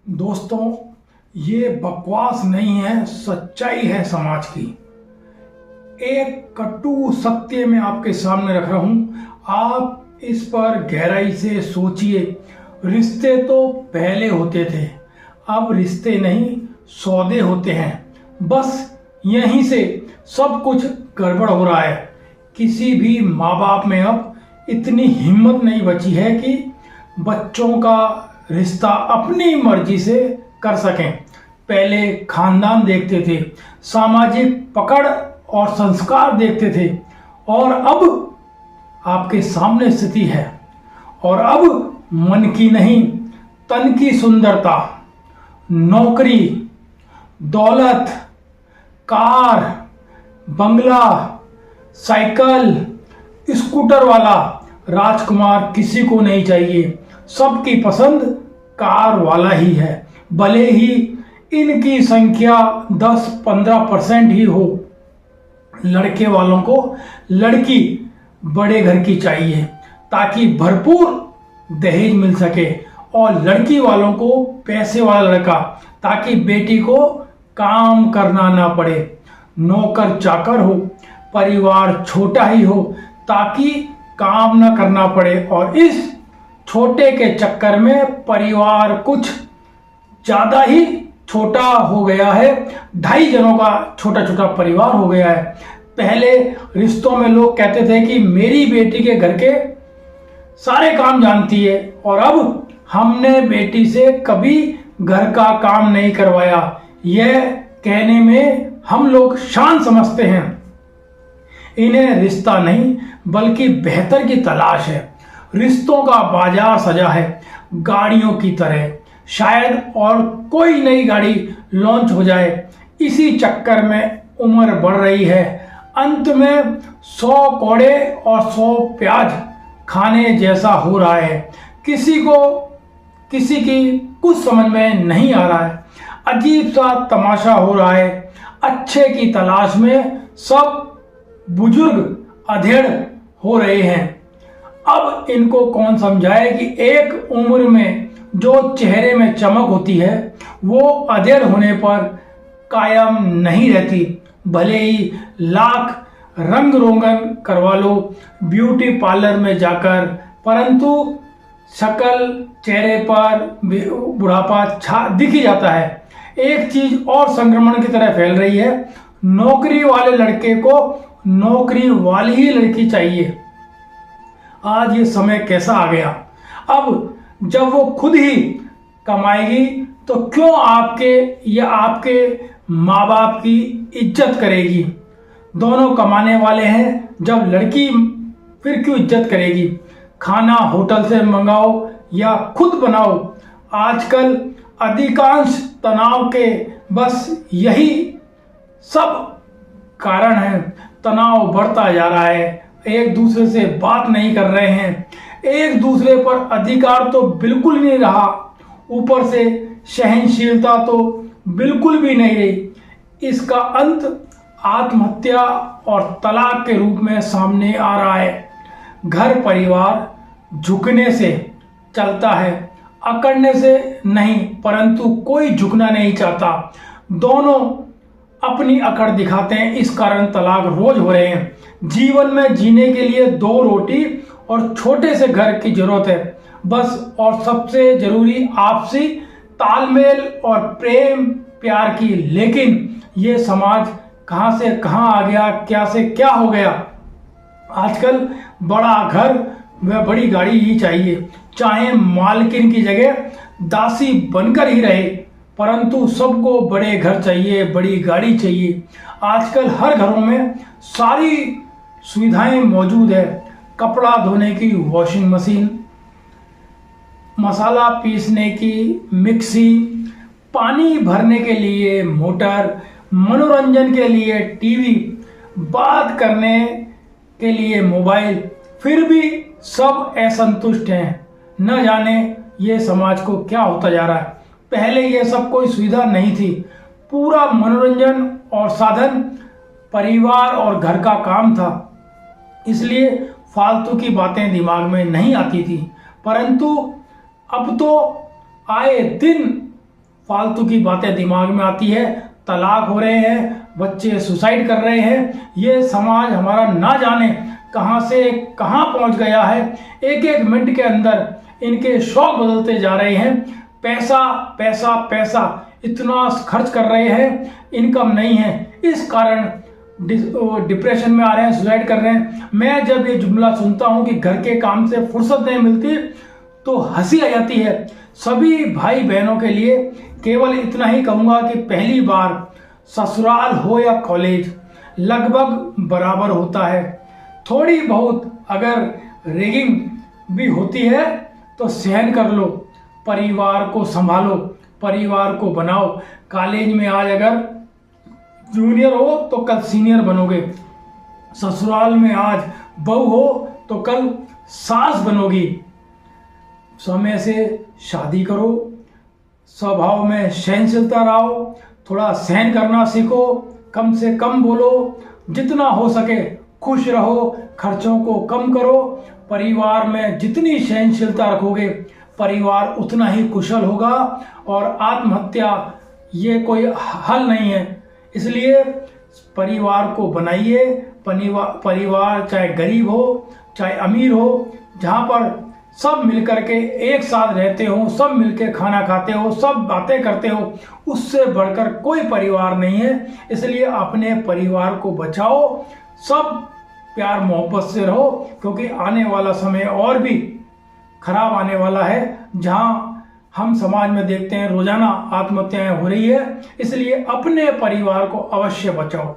दोस्तों, ये बकवास नहीं है, सच्चाई है समाज की। एक कटु सत्य मैं आपके सामने रख रहा हूं, आप इस पर गहराई से सोचिए। रिश्ते तो पहले होते थे, अब रिश्ते नहीं सौदे होते हैं। बस यहीं से सब कुछ गड़बड़ हो रहा है। किसी भी माँ बाप में अब इतनी हिम्मत नहीं बची है कि बच्चों का रिश्ता अपनी मर्जी से कर सकें। पहले खानदान देखते थे, सामाजिक पकड़ और संस्कार देखते थे, और अब आपके सामने स्थिति है। और अब मन की नहीं, तन की सुंदरता, नौकरी, दौलत, कार, बंगला, साइकिल, स्कूटर वाला राजकुमार किसी को नहीं चाहिए। सबकी पसंद कार वाला ही है, भले ही इनकी संख्या 10-15% ही हो। लड़के वालों को लड़की बड़े घर की चाहिए ताकि भरपूर दहेज मिल सके, और लड़की वालों को पैसे वाला लड़का ताकि बेटी को काम करना ना पड़े, नौकर चाकर हो, परिवार छोटा ही हो ताकि काम ना करना पड़े। और इस छोटे के चक्कर में परिवार कुछ ज्यादा ही छोटा हो गया है। 2.5 जनों का छोटा छोटा परिवार हो गया है। पहले रिश्तों में लोग कहते थे कि मेरी बेटी के घर के सारे काम जानती है, और अब हमने बेटी से कभी घर का काम नहीं करवाया। यह कहने में हम लोग शान समझते हैं। इन्हें रिश्ता नहीं बल्कि बेहतर की तलाश है। रिश्तों का बाजार सजा है गाड़ियों की तरह, शायद और कोई नई गाड़ी लॉन्च हो जाए। इसी चक्कर में उम्र बढ़ रही है। अंत में 100 कोड़े और 100 प्याज खाने जैसा हो रहा है। किसी की कुछ समझ में नहीं आ रहा है। अजीब सा तमाशा हो रहा है। अच्छे की तलाश में सब बुजुर्ग अधेड़ हो रहे हैं। अब इनको कौन समझाए कि एक उम्र में जो चेहरे में चमक होती है वो अधेड़ होने पर कायम नहीं रहती। भले ही लाख रंग रोगन करवा लो ब्यूटी पार्लर में जाकर, परंतु शक्ल चेहरे पर बुढ़ापा दिख ही जाता है। एक चीज और संक्रमण की तरह फैल रही है। नौकरी वाले लड़के को नौकरी वाली ही लड़की चाहिए। आज ये समय कैसा आ गया। अब जब वो खुद ही कमाएगी तो क्यों आपके या आपके माँ बाप की इज्जत करेगी। दोनों कमाने वाले हैं, जब लड़की फिर क्यों इज्जत करेगी। खाना होटल से मंगाओ या खुद बनाओ। आजकल अधिकांश तनाव के बस यही सब कारण है। तनाव बढ़ता जा रहा है, एक दूसरे से बात नहीं कर रहे हैं, एक दूसरे पर अधिकार तो बिल्कुल नहीं रहा, ऊपर से सहनशीलता तो बिल्कुल भी नहीं रही। इसका अंत आत्महत्या और तलाक के रूप में सामने आ रहा है। घर परिवार झुकने से चलता है, अकड़ने से नहीं, परंतु कोई झुकना नहीं चाहता। दोनों अपनी अकड़ दिखाते हैं, इस कारण तलाक रोज हो रहे हैं। जीवन में जीने के लिए 2 रोटी और छोटे से घर की जरूरत है बस, और सबसे जरूरी आपसी तालमेल और प्रेम प्यार की। लेकिन ये समाज कहां से कहां आ गया, क्या से क्या हो गया। आजकल बड़ा घर व बड़ी गाड़ी ही चाहिए, चाहे मालकिन की जगह दासी बनकर ही रहे, परंतु सबको बड़े घर चाहिए, बड़ी गाड़ी चाहिए। आजकल हर घरों में सारी सुविधाएं मौजूद है। कपड़ा धोने की वॉशिंग मशीन, मसाला पीसने की मिक्सी, पानी भरने के लिए मोटर, मनोरंजन के लिए टीवी, बात करने के लिए मोबाइल। फिर भी सब असंतुष्ट हैं। न जाने ये समाज को क्या होता जा रहा है। पहले ये सब कोई सुविधा नहीं थी। पूरा मनोरंजन और साधन परिवार और घर का काम था, इसलिए फालतू की बातें दिमाग में नहीं आती थी। परंतु अब तो आए दिन फालतू की बातें दिमाग में आती है, तलाक हो रहे हैं, बच्चे सुसाइड कर रहे हैं। ये समाज हमारा ना जाने कहाँ से कहाँ पहुँच गया है। एक एक मिनट के अंदर इनके शौक बदलते जा रहे हैं। पैसा पैसा पैसा इतना खर्च कर रहे हैं, इनकम नहीं है, इस कारण डिप्रेशन में आ रहे हैं, सुसाइड कर रहे हैं। मैं जब ये जुमला सुनता हूँ कि घर के काम से फुर्सत नहीं मिलती तो हंसी आ जाती है। सभी भाई बहनों के लिए केवल इतना ही कहूँगा कि पहली बार ससुराल हो या कॉलेज लगभग बराबर होता है। थोड़ी बहुत अगर रेगिंग भी होती है तो सहन कर लो, परिवार को संभालो, परिवार को बनाओ। कॉलेज में आज अगर जूनियर हो तो कल सीनियर बनोगे, ससुराल में आज बहू हो तो कल सास बनोगी। समय से शादी करो, स्वभाव में सहनशीलता रहो, थोड़ा सहन करना सीखो, कम से कम बोलो, जितना हो सके खुश रहो, खर्चों को कम करो। परिवार में जितनी सहनशीलता रखोगे परिवार उतना ही कुशल होगा। और आत्महत्या ये कोई हल नहीं है, इसलिए परिवार को बनाइए। परिवार चाहे गरीब हो चाहे अमीर हो, जहाँ पर सब मिलकर के एक साथ रहते हो, सब मिलकर खाना खाते हो, सब बातें करते हो, उससे बढ़कर कोई परिवार नहीं है। इसलिए अपने परिवार को बचाओ, सब प्यार मोहब्बत से रहो, क्योंकि आने वाला समय और भी खराब आने वाला है, जहाँ हम समाज में देखते हैं रोजाना आत्महत्याएं हो रही है। इसलिए अपने परिवार को अवश्य बचाओ।